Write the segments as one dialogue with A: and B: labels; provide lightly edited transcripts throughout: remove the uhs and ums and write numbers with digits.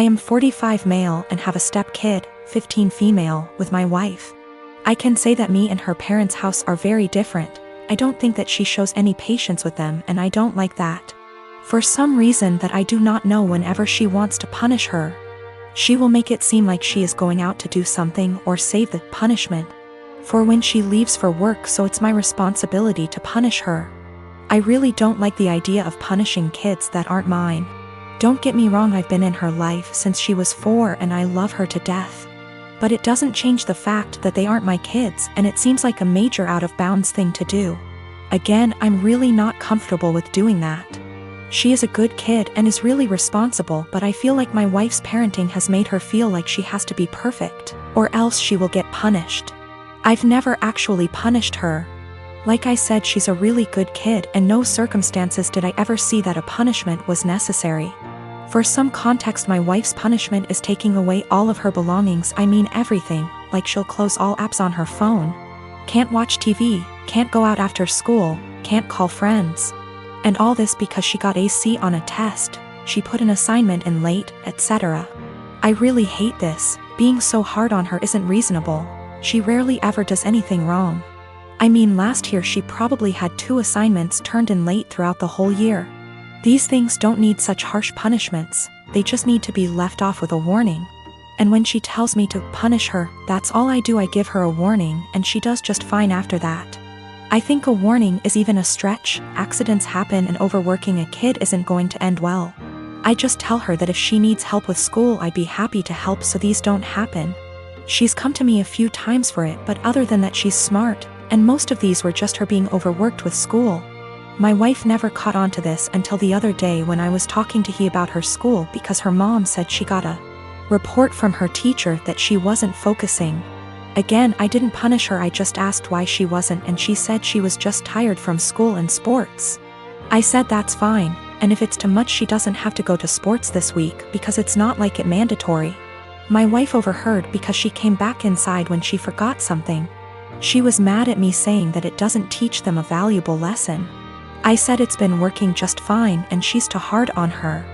A: I am 45 male and have a step kid, 15 female, with my wife. I can say that me and her parents' house are very different. I don't think that she shows any patience with them, and I don't like that. For some reason that I do not know, whenever she wants to punish her, she will make it seem like she is going out to do something or save the punishment for when she leaves for work, so it's my responsibility to punish her. I really don't like the idea of punishing kids that aren't mine. Don't get me wrong, I've been in her life since she was 4 and I love her to death. But it doesn't change the fact that they aren't my kids, and it seems like a major out of bounds thing to do. Again, I'm really not comfortable with doing that. She is a good kid and is really responsible, but I feel like my wife's parenting has made her feel like she has to be perfect, or else she will get punished. I've never actually punished her. Like I said, she's a really good kid, and no circumstances did I ever see that a punishment was necessary. For some context, my wife's punishment is taking away all of her belongings. I mean everything, like she'll close all apps on her phone, can't watch TV, can't go out after school, can't call friends. And all this because she got a C on a test, she put an assignment in late, etc. I really hate this. Being so hard on her isn't reasonable. She rarely ever does anything wrong. I mean, last year she probably had 2 assignments turned in late throughout the whole year. These things don't need such harsh punishments, they just need to be left off with a warning. And when she tells me to punish her, that's all I do. I give her a warning and she does just fine after that. I think a warning is even a stretch. Accidents happen, and overworking a kid isn't going to end well. I just tell her that if she needs help with school, I'd be happy to help so these don't happen. She's come to me a few times for it, but other than that, she's smart, and most of these were just her being overworked with school. My wife never caught on to this until the other day when I was talking to he about her school, because her mom said she got a report from her teacher that she wasn't focusing. Again, I didn't punish her, I just asked why she wasn't, and she said she was just tired from school and sports. I said that's fine, and if it's too much she doesn't have to go to sports this week because it's not like it mandatory. My wife overheard because she came back inside when she forgot something. She was mad at me, saying that it doesn't teach them a valuable lesson. I said it's been working just fine and she's too hard on her.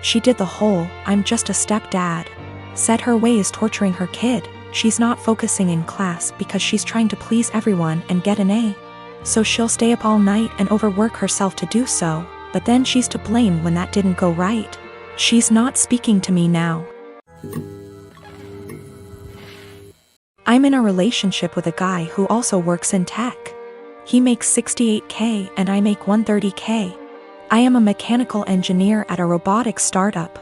A: She did the whole "I'm just a stepdad" said her way is torturing her kid. She's not focusing in class because she's trying to please everyone and get an A. So she'll stay up all night and overwork herself to do so, but then she's to blame when that didn't go right. She's not speaking to me now. I'm in a relationship with a guy who also works in tech. He makes $68K and I make $130K. I am a mechanical engineer at a robotics startup.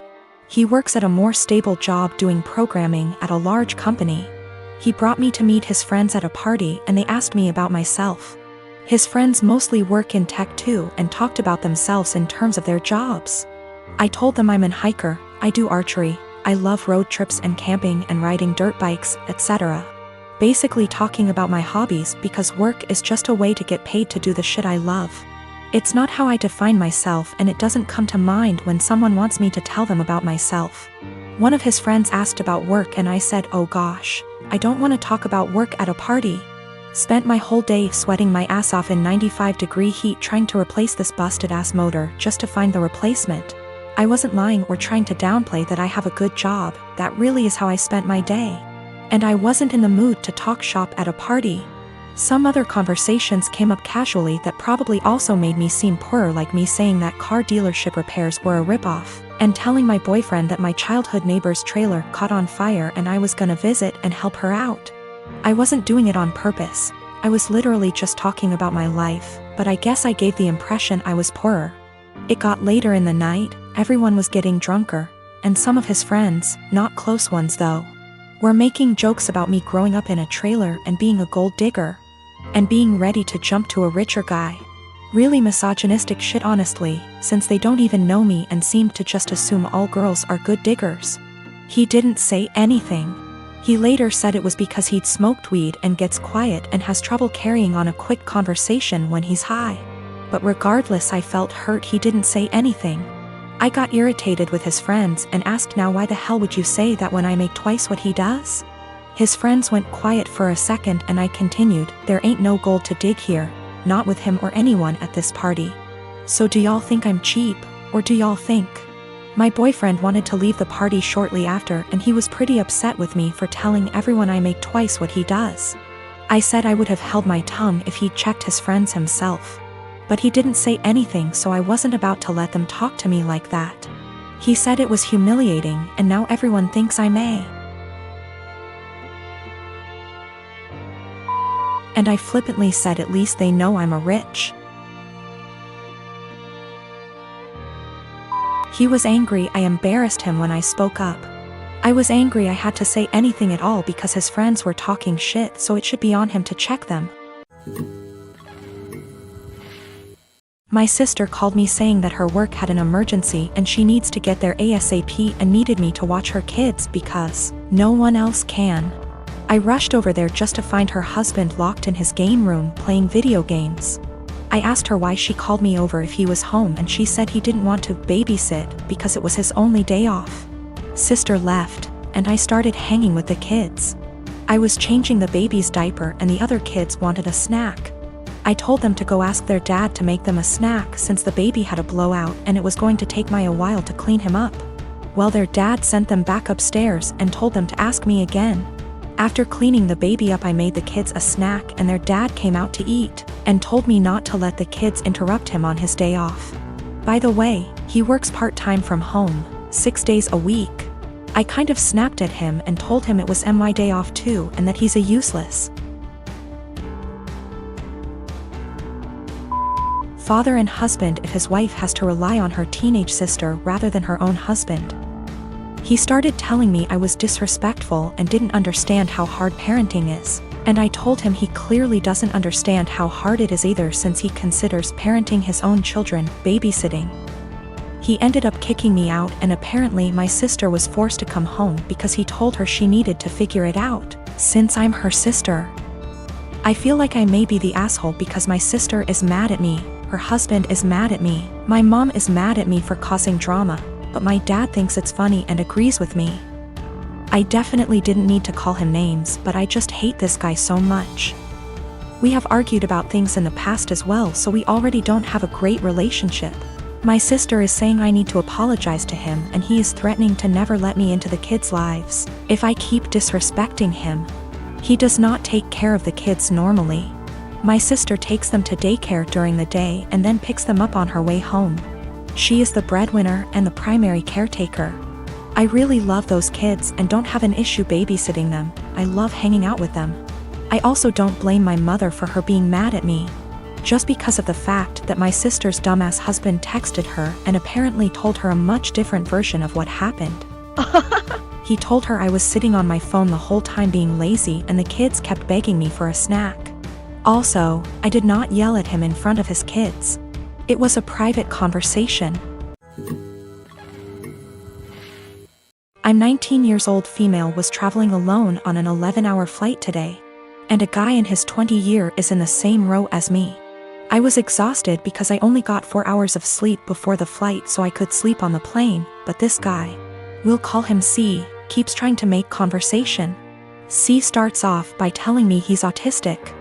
A: He works at a more stable job doing programming at a large company. He brought me to meet his friends at a party and they asked me about myself. His friends mostly work in tech too and talked about themselves in terms of their jobs. I told them I'm a hiker, I do archery, I love road trips and camping and riding dirt bikes, etc. Basically talking about my hobbies, because work is just a way to get paid to do the shit I love. It's not how I define myself, and it doesn't come to mind when someone wants me to tell them about myself. One of his friends asked about work and I said, oh gosh, I don't want to talk about work at a party. Spent my whole day sweating my ass off in 95-degree heat trying to replace this busted ass motor just to find the replacement. I wasn't lying or trying to downplay that I have a good job, that really is how I spent my day. And I wasn't in the mood to talk shop at a party. Some other conversations came up casually that probably also made me seem poorer, like me saying that car dealership repairs were a ripoff, and telling my boyfriend that my childhood neighbor's trailer caught on fire and I was gonna visit and help her out. I wasn't doing it on purpose. I was literally just talking about my life, but I guess I gave the impression I was poorer. It got later in the night, everyone was getting drunker, and some of his friends, not close ones though, were making jokes about me growing up in a trailer and being a gold digger, and being ready to jump to a richer guy. Really misogynistic shit, honestly, since they don't even know me and seem to just assume all girls are good diggers. He didn't say anything. He later said it was because he'd smoked weed and gets quiet and has trouble carrying on a quick conversation when he's high. But regardless, I felt hurt he didn't say anything. I got irritated with his friends and asked, now why the hell would you say that when I make twice what he does? His friends went quiet for a second and I continued, there ain't no gold to dig here, not with him or anyone at this party. So do y'all think I'm cheap, or do y'all think My boyfriend wanted to leave the party shortly after, and he was pretty upset with me for telling everyone I make twice what he does. I said I would have held my tongue if he'd checked his friends himself. But he didn't say anything, so I wasn't about to let them talk to me like that. He said it was humiliating, and now everyone thinks I'm a. And I flippantly said at least they know I'm a rich. He was angry. I embarrassed him when I spoke up. I was angry I had to say anything at all because his friends were talking shit, so it should be on him to check them. My sister called me saying that her work had an emergency and she needs to get there ASAP and needed me to watch her kids because no one else can. I rushed over there just to find her husband locked in his game room playing video games. I asked her why she called me over if he was home, and she said he didn't want to babysit because it was his only day off. Sister left, and I started hanging with the kids. I was changing the baby's diaper and the other kids wanted a snack. I told them to go ask their dad to make them a snack since the baby had a blowout and it was going to take me a while to clean him up. Well, their dad sent them back upstairs and told them to ask me again. After cleaning the baby up, I made the kids a snack and their dad came out to eat and told me not to let the kids interrupt him on his day off. By the way, he works part-time from home, 6 days a week. I kind of snapped at him and told him it was my day off too and that he's a useless father and husband if his wife has to rely on her teenage sister rather than her own husband. He started telling me I was disrespectful and didn't understand how hard parenting is, and I told him he clearly doesn't understand how hard it is either since he considers parenting his own children babysitting. He ended up kicking me out, and apparently my sister was forced to come home because he told her she needed to figure it out, since I'm her sister. I feel like I may be the asshole because my sister is mad at me, her husband is mad at me, my mom is mad at me for causing drama, but my dad thinks it's funny and agrees with me. I definitely didn't need to call him names, but I just hate this guy so much. We have argued about things in the past as well, so we already don't have a great relationship. My sister is saying I need to apologize to him, and he is threatening to never let me into the kids' lives if I keep disrespecting him. He does not take care of the kids normally. My sister takes them to daycare during the day and then picks them up on her way home. She is the breadwinner and the primary caretaker. I really love those kids and don't have an issue babysitting them. I love hanging out with them. I also don't blame my mother for her being mad at me, just because of the fact that my sister's dumbass husband texted her and apparently told her a much different version of what happened. He told her I was sitting on my phone the whole time being lazy and the kids kept begging me for a snack. Also, I did not yell at him in front of his kids. It was a private conversation. I'm 19 years old female was traveling alone on an 11-hour flight today. And a guy in his 20s year is in the same row as me. I was exhausted because I only got 4 hours of sleep before the flight so I could sleep on the plane, but this guy, we'll call him C, keeps trying to make conversation. C starts off by telling me he's autistic,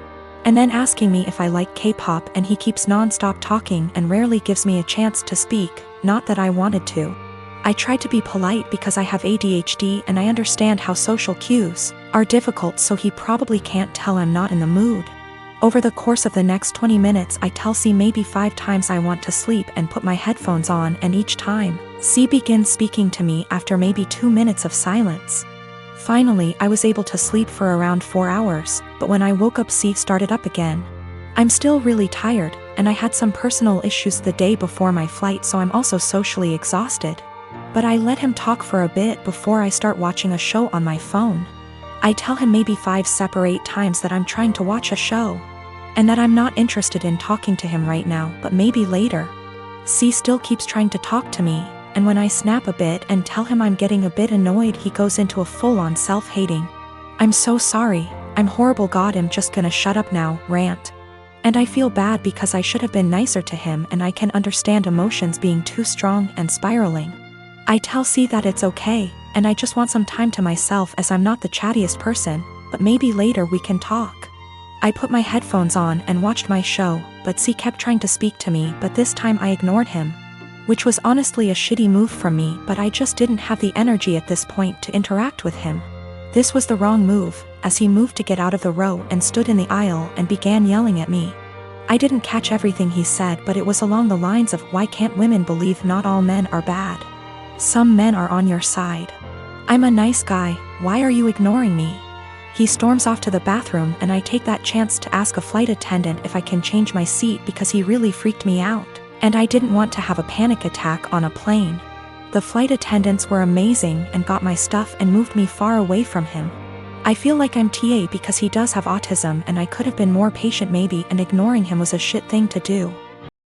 A: and then asking me if I like K-pop, and he keeps non-stop talking and rarely gives me a chance to speak, not that I wanted to. I tried to be polite because I have ADHD and I understand how social cues are difficult, so he probably can't tell I'm not in the mood. Over the course of the next 20 minutes I tell C maybe 5 times I want to sleep and put my headphones on, and each time, C begins speaking to me after maybe 2 minutes of silence. Finally, I was able to sleep for around 4 hours, but when I woke up C started up again. I'm still really tired, and I had some personal issues the day before my flight, so I'm also socially exhausted. But I let him talk for a bit before I start watching a show on my phone. I tell him maybe 5 separate times that I'm trying to watch a show, and that I'm not interested in talking to him right now, but maybe later. C still keeps trying to talk to me, and when I snap a bit and tell him I'm getting a bit annoyed, he goes into a full-on self-hating, "I'm so sorry, I'm horrible, God, I'm just gonna shut up now," rant. And I feel bad because I should have been nicer to him, and I can understand emotions being too strong and spiraling. I tell C that it's okay, and I just want some time to myself as I'm not the chattiest person, but maybe later we can talk. I put my headphones on and watched my show, but C kept trying to speak to me, but this time I ignored him. which was honestly a shitty move from me, but I just didn't have the energy at this point to interact with him. This was the wrong move, as he moved to get out of the row and stood in the aisle and began yelling at me. I didn't catch everything he said, but it was along the lines of, "Why can't women believe not all men are bad? Some men are on your side. I'm a nice guy, why are you ignoring me?" He storms off to the bathroom and I take that chance to ask a flight attendant if I can change my seat because he really freaked me out, and I didn't want to have a panic attack on a plane. The flight attendants were amazing and got my stuff and moved me far away from him. I feel like I'm TA because he does have autism and I could have been more patient maybe, and ignoring him was a shit thing to do.